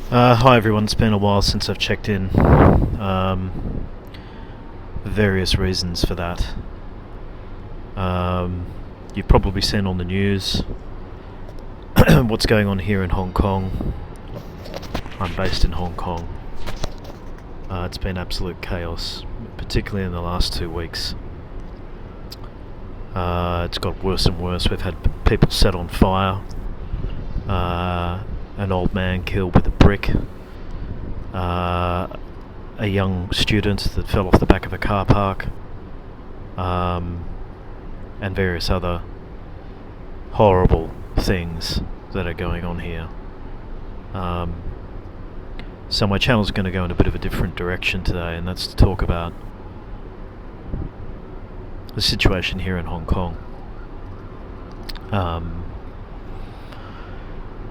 Hi everyone, it's been a while since I've checked in. Various reasons for that. Um, you've probably seen on the news what's going on here in Hong Kong. I'm based in Hong Kong. It's been absolute chaos, particularly in the last 2 weeks. It's got worse and worse. We've had people set on fire, an old man killed with a brick, a young student that fell off the back of a car park, and various other horrible things that are going on here. So my channel's going to go in a bit of a different direction today, and that's to talk about the situation here in Hong Kong.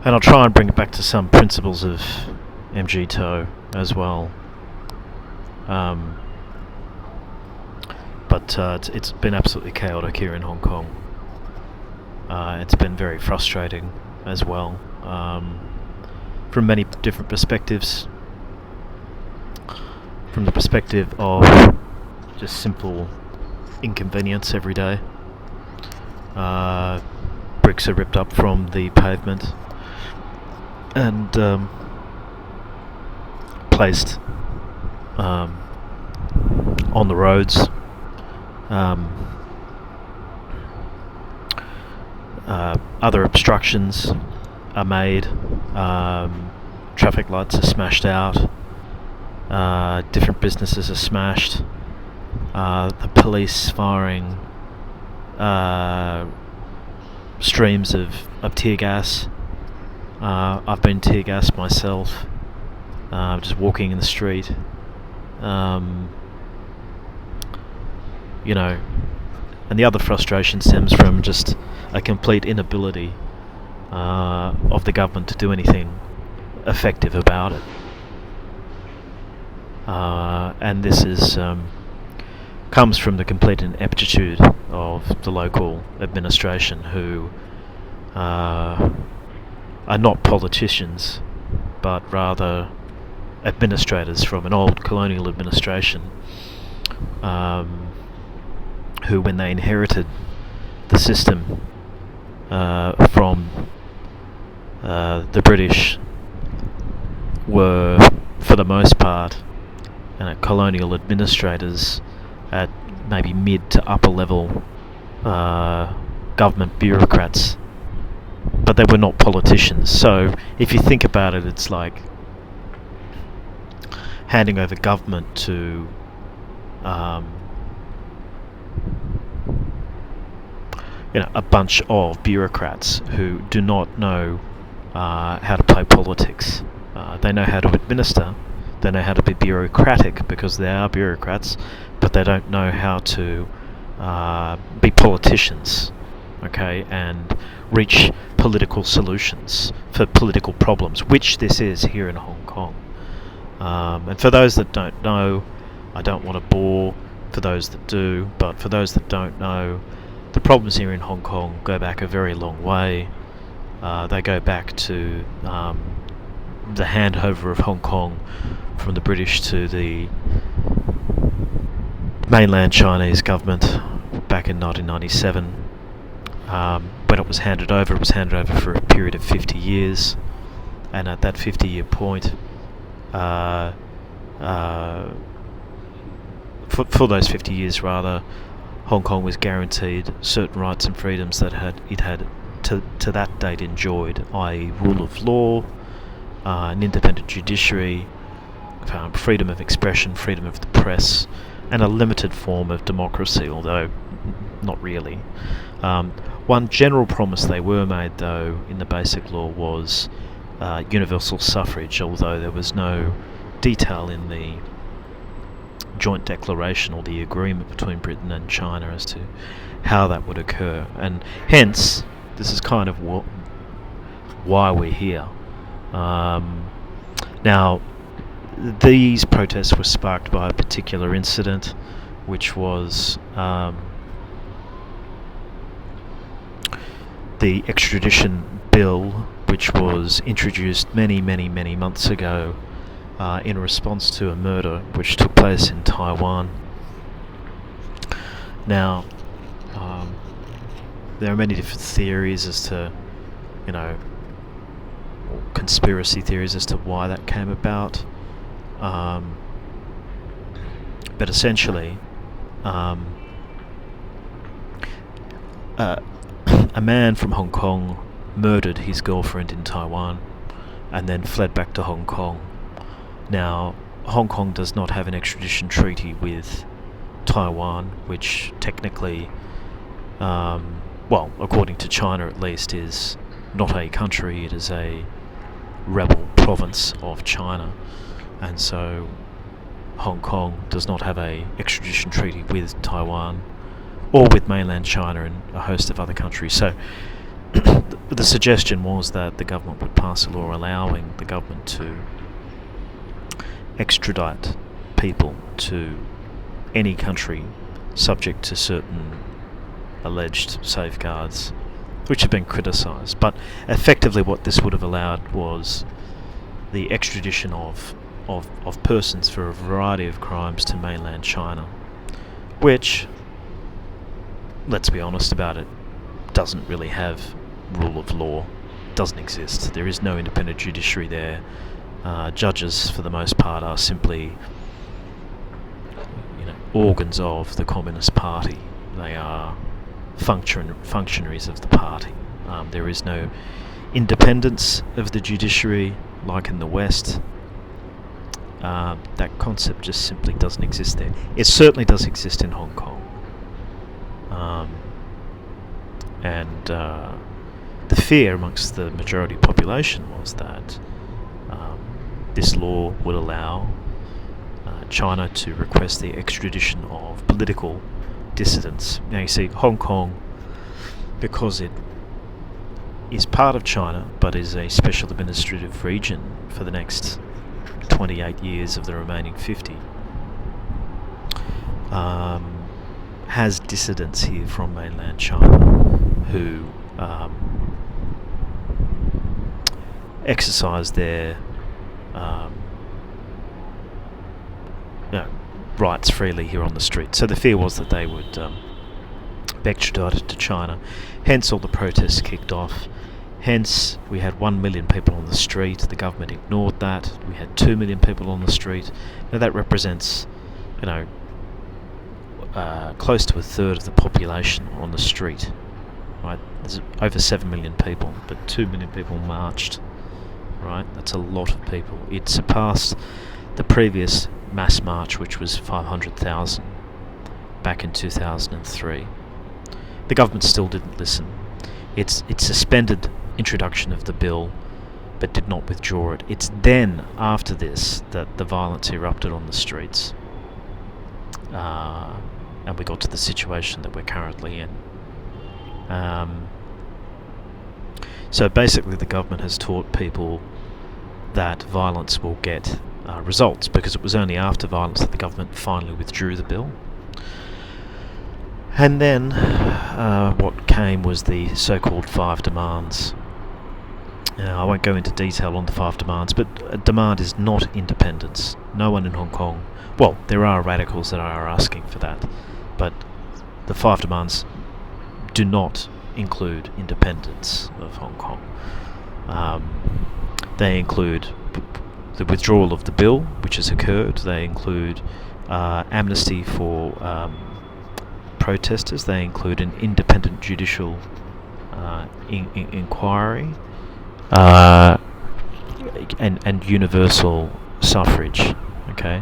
And I'll try and bring it back to some principles of MGTOW as well. But it's been absolutely chaotic here in Hong Kong. It's been very frustrating as well, from many different perspectives. From the perspective of just simple inconvenience every day. Bricks are ripped up from the pavement and placed on the roads. Other obstructions are made. Traffic lights are smashed out. Different businesses are smashed. The police firing streams of tear gas. I've been tear gassed myself, just walking in the street. And the other frustration stems from just a complete inability of the government to do anything effective about it. And this is comes from the complete ineptitude of the local administration, who are not politicians, but rather administrators from an old colonial administration, who, when they inherited the system from the British, were, for the most part, colonial administrators at maybe mid to upper level government bureaucrats, but they were not politicians. So if you think about it, it's like handing over government to a bunch of bureaucrats who do not know how to play politics. They know how to administer. They know how to be bureaucratic because they are bureaucrats, but they don't know how to be politicians, okay, and reach political solutions for political problems, which this is here in Hong Kong. And for those that don't know, I don't want to bore for those that do, but for those that don't know, the problems here in Hong Kong go back a very long way. They go back to the handover of Hong Kong from the British to the mainland Chinese government back in 1997. When it was handed over for a period of 50 years, and at that 50-year point, for those 50 years rather, Hong Kong was guaranteed certain rights and freedoms that it had to that date enjoyed, i.e. rule of law, an independent judiciary, freedom of expression, freedom of the press, and a limited form of democracy, although not really. One general promise they were made, though, in the Basic Law was universal suffrage, although there was no detail in the joint declaration or the agreement between Britain and China as to how that would occur. And hence, this is kind of why we're here. Now, these protests were sparked by a particular incident, which was the extradition bill, which was introduced many, many, many months ago in response to a murder which took place in Taiwan. Now, there are many different theories as to, conspiracy theories as to why that came about. But essentially, a man from Hong Kong murdered his girlfriend in Taiwan and then fled back to Hong Kong. Now, Hong Kong does not have an extradition treaty with Taiwan, which technically, according to China at least, is not a country, it is a rebel province of China. And so Hong Kong does not have a extradition treaty with Taiwan or with mainland China and a host of other countries. So the suggestion was that the government would pass a law allowing the government to extradite people to any country subject to certain alleged safeguards, which have been criticised. But effectively what this would have allowed was the extradition of persons for a variety of crimes to mainland China, which, let's be honest about it, doesn't really have rule of law, doesn't exist. There is no independent judiciary there. Judges, for the most part, are simply organs of the Communist Party. They are functionaries of the party. There is no independence of the judiciary like in the West. That concept just simply doesn't exist there. It certainly does exist in Hong Kong. And the fear amongst the majority population was that this law would allow China to request the extradition of political dissidents. Now you see, Hong Kong, because it is part of China but is a special administrative region for the next 28 years of the remaining 50, has dissidents here from mainland China who exercise their rights freely here on the street. So the fear was that they would be extradited to China. Hence all the protests kicked off. Hence we had 1 million people on the street. The government ignored that. We had 2 million people on the street. Now that represents, close to a third of the population on the street. Right? There's over 7 million people, but 2 million people marched. Right? That's a lot of people. It surpassed the previous mass march, which was 500,000 back in 2003. The government still didn't listen. It suspended introduction of the bill, but did not withdraw it. It's then, after this, that the violence erupted on the streets, and we got to the situation that we're currently in. So basically the government has taught people that violence will get results, because it was only after violence that the government finally withdrew the bill. And then what came was the so-called 5 demands. I won't go into detail on the 5 demands, but a demand is not independence. No one in Hong Kong... Well, there are radicals that are asking for that, but the 5 demands do not include independence of Hong Kong. They include the withdrawal of the bill, which has occurred. They include amnesty for protesters. They include an independent judicial inquiry, and universal suffrage. Okay,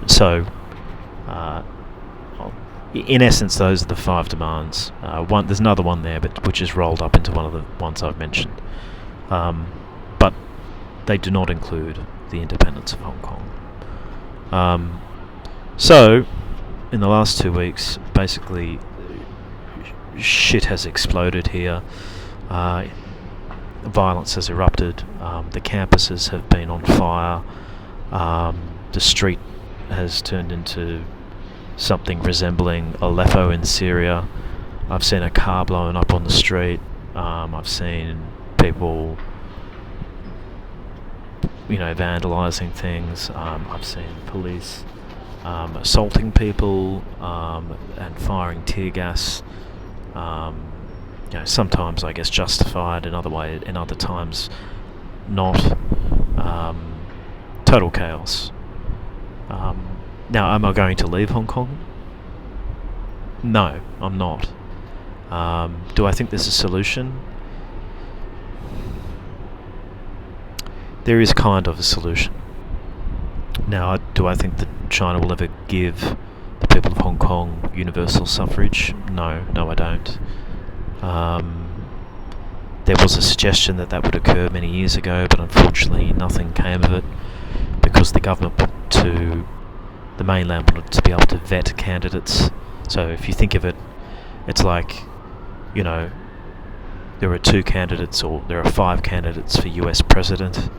so in essence, those are the 5 demands. There's another one there, but which is rolled up into one of the ones I've mentioned. But they do not include the independence of Hong Kong. So, in the last 2 weeks, basically, shit has exploded here. Violence has erupted. The campuses have been on fire. The street has turned into something resembling Aleppo in Syria. I've seen a car blown up on the street. I've seen people, vandalising things. I've seen police assaulting people and firing tear gas. Sometimes I guess justified, in other times not. Total chaos. Now, am I going to leave Hong Kong? No, I'm not. Do I think there's a solution? There is kind of a solution. Now, do I think that China will ever give the people of Hong Kong universal suffrage? No, I don't. There was a suggestion that would occur many years ago, but unfortunately nothing came of it because the government the mainland wanted to be able to vet candidates. So if you think of it, it's like, there are 2 candidates or there are 5 candidates for US president,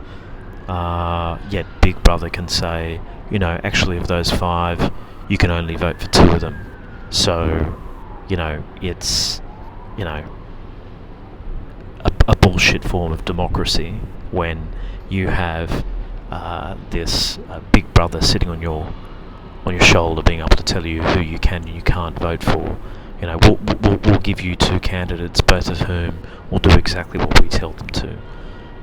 yet Big Brother can say, actually of those 5, you can only vote for 2 of them. So, it's, a bullshit form of democracy when you have this Big Brother sitting on your shoulder, being able to tell you who you can and you can't vote for. We'll give you 2 candidates, both of whom will do exactly what we tell them to.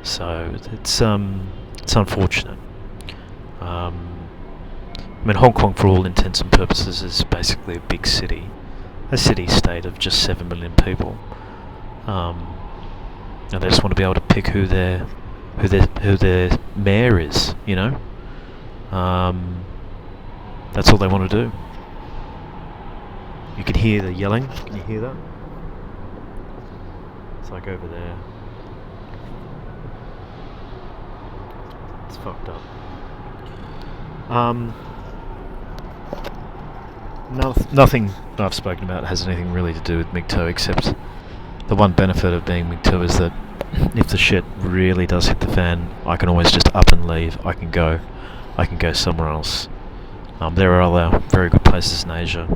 So it's unfortunate. Hong Kong, for all intents and purposes, is basically a big city, a city-state of just 7 million people. And they just want to be able to pick who their mayor is. That's all they want to do. You can hear the yelling. Can you hear that? It's like over there. It's fucked up. Nothing I've spoken about has anything really to do with MGTOW, except the one benefit of being MGTOW is that if the shit really does hit the fan, I can always just up and leave. I can go somewhere else. There are other very good places in Asia.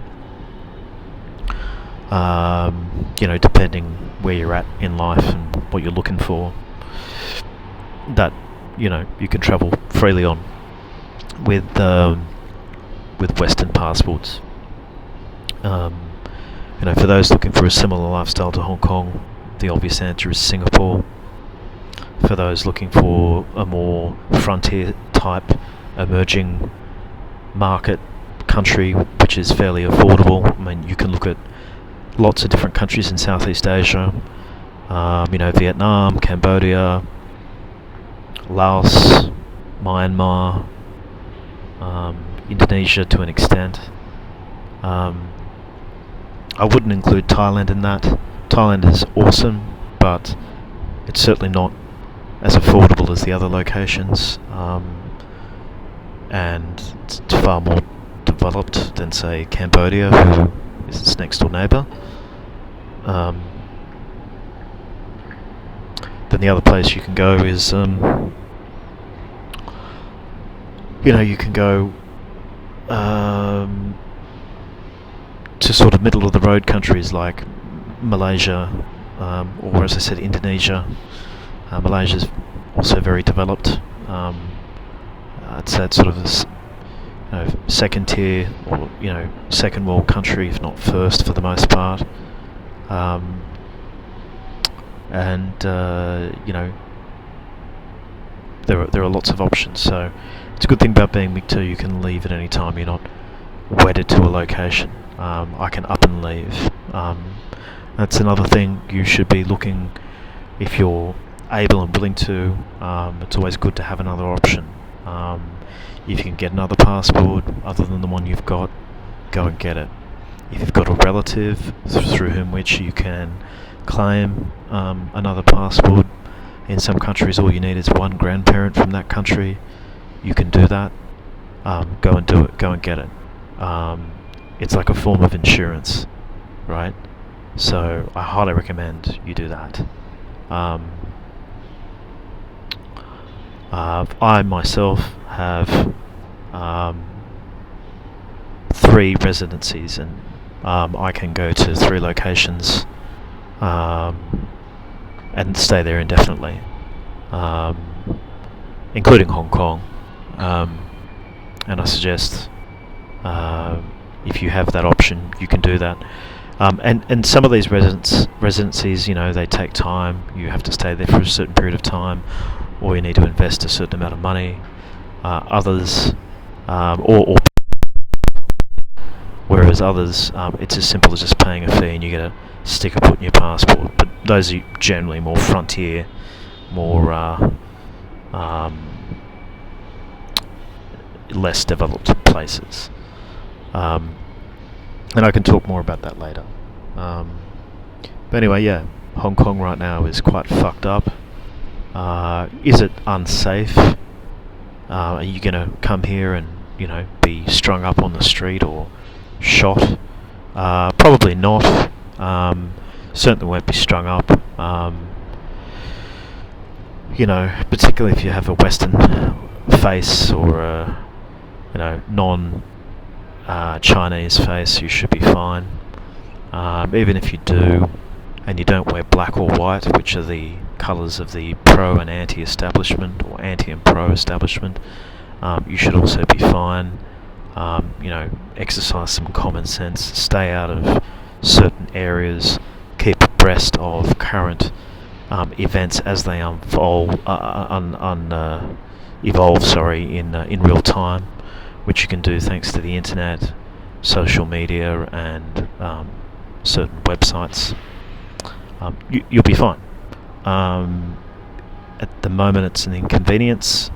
Depending where you're at in life and what you're looking for, that you can travel freely on with Western passports. For those looking for a similar lifestyle to Hong Kong, the obvious answer is Singapore. For those looking for a more frontier type emerging market country which is fairly affordable, you can look at lots of different countries in Southeast Asia. Vietnam, Cambodia, Laos, Myanmar, Indonesia to an extent. I wouldn't include Thailand in that. Thailand is awesome, but it's certainly not as affordable as the other locations, and it's far more developed than, say, Cambodia, who is its next door neighbour. Then the other place you can go is, you can go to sort of middle of the road countries like Malaysia, or as I said, Indonesia. Malaysia's also very developed. It's that sort of second tier or second world country, if not first for the most part. There are lots of options. So it's a good thing about being MGTOW. You can leave at any time. You're not wedded to a location. I can up and leave. That's another thing you should be looking, if you're able and willing to. It's always good to have another option. If you can get another passport other than the one you've got, go and get it. If you've got a relative through whom which you can claim another passport, in some countries all you need is one grandparent from that country, you can do that. Go and do it. Go and get it. It's like a form of insurance, right? So I highly recommend you do that. I myself have 3 residencies, and I can go to 3 locations and stay there indefinitely, um, including Hong Kong. And I suggest if you have that option, you can do that. And some of these residencies, they take time. You have to stay there for a certain period of time, or you need to invest a certain amount of money. Others, or whereas others, it's as simple as just paying a fee and you get a sticker put in your passport. But those are generally more frontier, more less developed places. And I can talk more about that later. But anyway, yeah, Hong Kong right now is quite fucked up. Is it unsafe? Are you going to come here and, be strung up on the street or shot? Probably not. Certainly won't be strung up. Particularly if you have a Western face or a, non-Chinese face, you should be fine. Even if you do, and you don't wear black or white, which are the colours of the pro and anti-establishment, or anti and pro-establishment, you should also be fine. Exercise some common sense, stay out of certain areas, keep abreast of current events as they evolve in real time, which you can do thanks to the internet, social media, and certain websites. You'll be fine. At the moment, it's an inconvenience.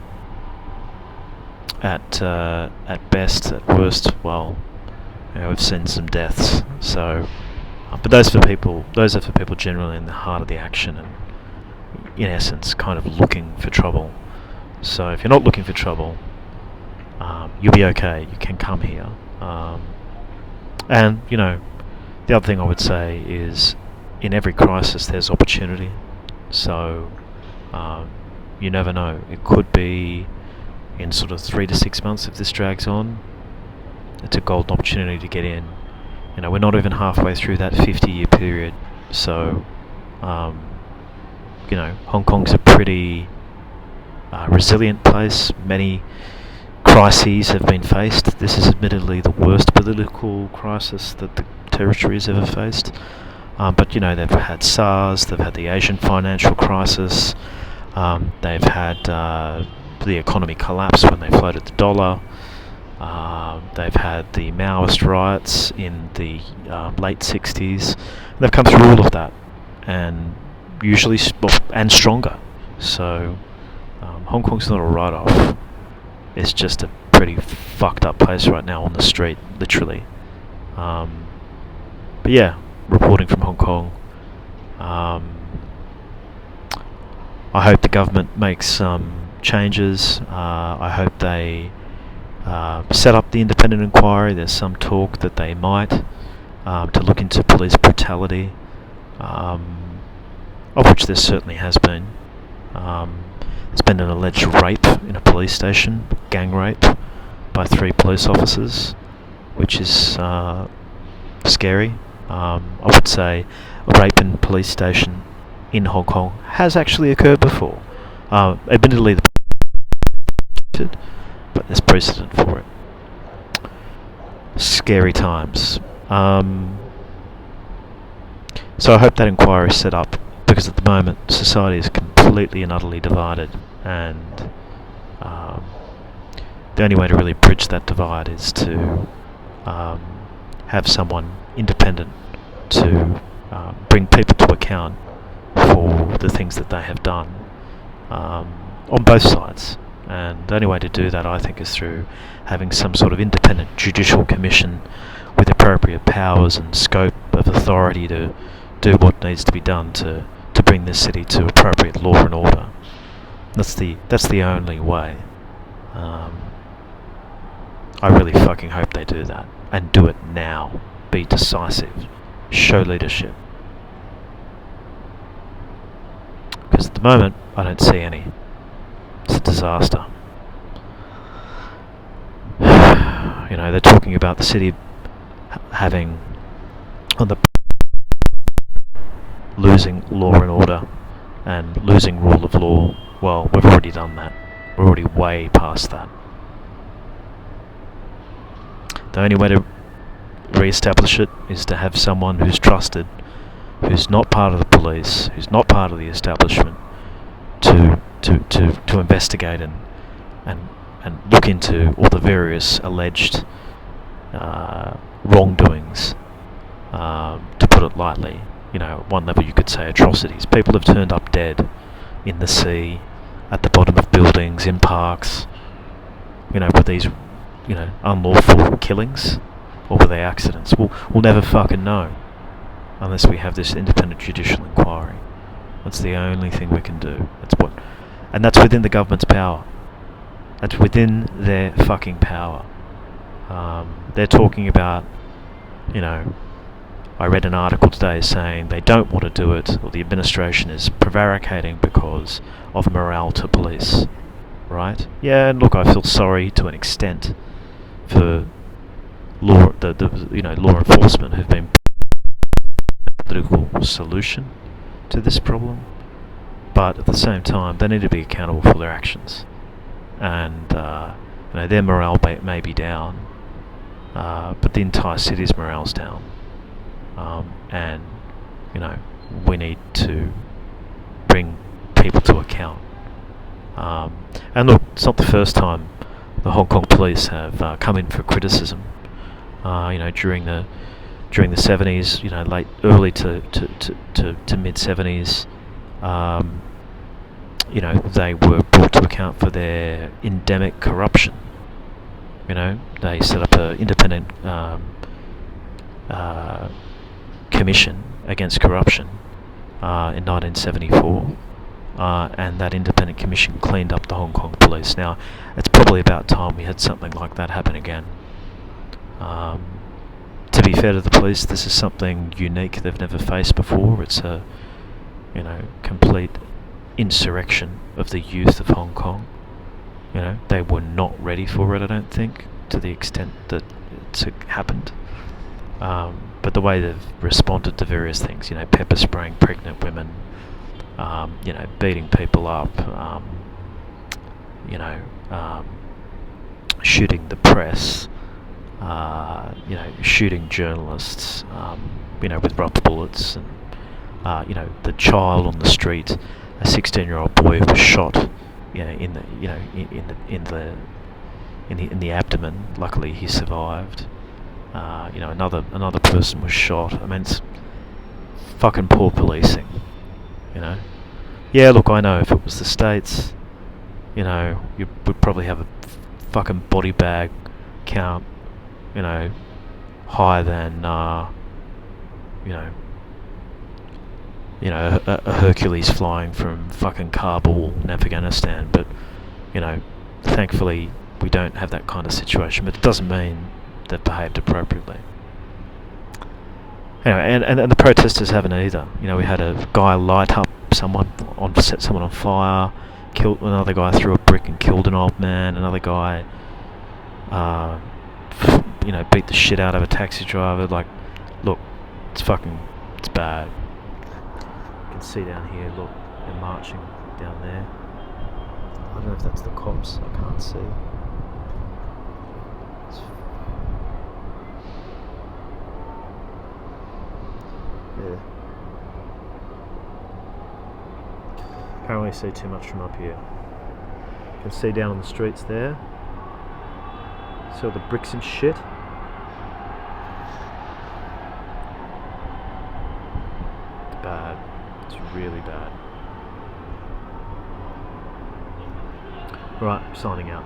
At best, at worst, well, we've seen some deaths. So, but those are for people generally in the heart of the action and, in essence, kind of looking for trouble. So, if you're not looking for trouble, you'll be okay. You can come here. And the other thing I would say is, in every crisis, there's opportunity. So, you never know. It could be in sort of 3 to 6 months if this drags on. It's a golden opportunity to get in. We're not even halfway through that 50-year period. So, Hong Kong's a pretty resilient place. Many crises have been faced. This is admittedly the worst political crisis that the territory has ever faced. But they've had SARS, they've had the Asian financial crisis, they've had the economy collapse when they floated the dollar, they've had the Maoist riots in the late 60s. They've come through all of that, and usually and stronger. So Hong Kong's not a write-off. It's just a pretty fucked up place right now on the street, literally. But yeah, reporting from Hong Kong. I hope the government makes some changes. I hope they set up the independent inquiry. There's some talk that they might to look into police brutality, of which there certainly has been. There's been an alleged rape in a police station, gang rape, by 3 police officers, which is scary. I would say a rape in a police station in Hong Kong has actually occurred before. Admittedly, but there's precedent for it. Scary times. So I hope that inquiry is set up, because at the moment society is completely and utterly divided, and the only way to really bridge that divide is to have someone independent to bring people to account for the things that they have done on both sides. And the only way to do that, I think, is through having some sort of independent judicial commission with appropriate powers and scope of authority to do what needs to be done to bring this city to appropriate law and order. That's the only way. I really fucking hope they do that, and do it now. Be decisive. Show leadership. Because at the moment, I don't see any. It's a disaster. They're talking about the city losing law and order and losing rule of law, well, we've already done that. We're already way past that. The only way to re-establish it is to have someone who's trusted, who's not part of the police, who's not part of the establishment, to investigate and look into all the various alleged wrongdoings. To put it lightly, at one level you could say atrocities. People have turned up dead in the sea, at the bottom of buildings, in parks. Were these, unlawful killings, or were they accidents? We'll never fucking know unless we have this independent judicial inquiry. That's the only thing we can do. And that's within the government's power. That's within their fucking power. They're talking about, I read an article today saying they don't want to do it, or the administration is prevaricating because of morale to police. Right? Yeah, and look, I feel sorry to an extent for law enforcement who've been a political solution to this problem, but at the same time they need to be accountable for their actions. And their morale may be down, but the entire city's morale's down. And we need to bring people to account. And look, it's not the first time the Hong Kong police have come in for criticism. During the 70s, early to mid 70s, they were brought to account for their endemic corruption. They set up an independent commission against corruption in 1974. And that independent commission cleaned up the Hong Kong police. Now, it's probably about time we had something like that happen again. To be fair to the police, this is something unique they've never faced before. It's a, complete insurrection of the youth of Hong Kong. They were not ready for it, I don't think, to the extent that it's happened. But the way they've responded to various things, pepper spraying pregnant women, beating people up, shooting the press, shooting journalists, with rubber bullets, and the child on the street, a 16-year-old boy was shot, in the abdomen. Luckily, he survived. Another person was shot. I mean, it's fucking poor policing. Yeah, look, I know if it was the States, you would probably have a fucking body bag count, higher than, a Hercules flying from fucking Kabul in Afghanistan. But, thankfully we don't have that kind of situation. But it doesn't mean they've behaved appropriately. Anyway, and the protesters haven't either. We had a guy light up set someone on fire, killed another guy, threw a brick and killed an old man. Another guy, beat the shit out of a taxi driver. Look, it's bad. You can see down here, look, they're marching down there. I don't know if that's the cops, I can't see. Yeah. Can't really see too much from up here. You can see down on the streets there. See all the bricks and shit. It's bad. It's really bad. Right, signing out.